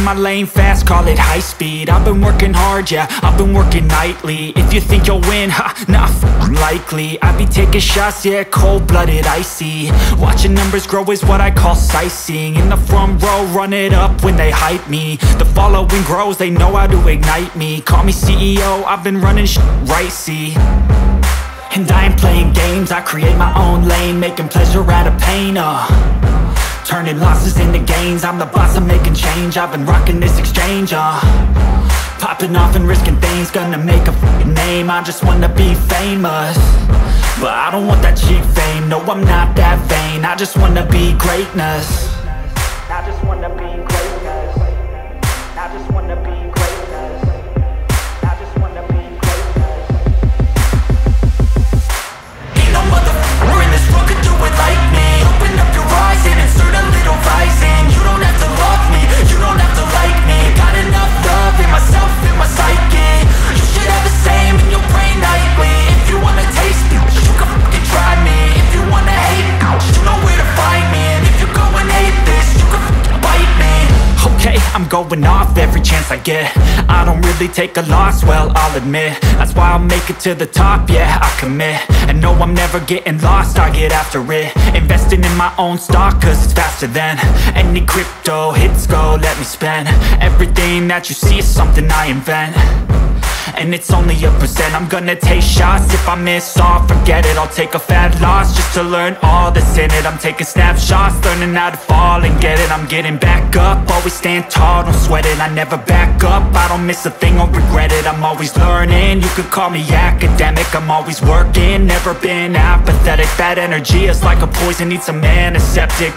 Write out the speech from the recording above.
in my lane fast, call it high speed. I've been working hard, yeah, I've been working nightly. If you think you'll win, ha, not likely. I be taking shots, yeah, cold-blooded, icy. Watching numbers grow is what I call sightseeing. In the front row, run it up when they hype me. The following grows, they know how to ignite me. Call me CEO, I've been running right, see. And I ain't playing games, I create my own lane, making pleasure out of pain, turning losses into gains. I'm the boss, I'm making change. I've been rocking this exchange, popping off and risking things. Gonna make a f***ing name. I just wanna be famous, but I don't want that cheap fame. No, I'm not that vain. I just wanna be greatness. I just wanna be greatness. I just wanna be greatness. I just wanna be greatness. Ain't no motherfucker in this world could do it like me. Open up your eyes and insert a little rising. You don't have to love me, you don't have to like me. Got enough love in myself, in my psyche. You should have the same in your brain nightly. If you wanna taste me, you can fucking try me. If you wanna hate me, you know where to find me. And if you go and hate this, you can fucking bite me. Okay, I'm going off every chance I get. I don't really take a loss, well, I'll admit. That's why I'll make it to the top, yeah, I commit. And no, I'm never getting lost, I get after it. Investing in my own stock, cause it's faster than any crypto hits go, let me spend. Everything that you see is something I invent, and it's only a percent. I'm gonna take shots, if I miss all, forget it. I'll take a fat loss just to learn all that's in it. I'm taking snapshots, learning how to fall and get it. I'm getting back up, always stand tall, don't sweat it. I never back up, I don't miss a thing or regret it. I'm always learning, you could call me academic. I'm always working, never been apathetic. That energy is like a poison, needs some antiseptic.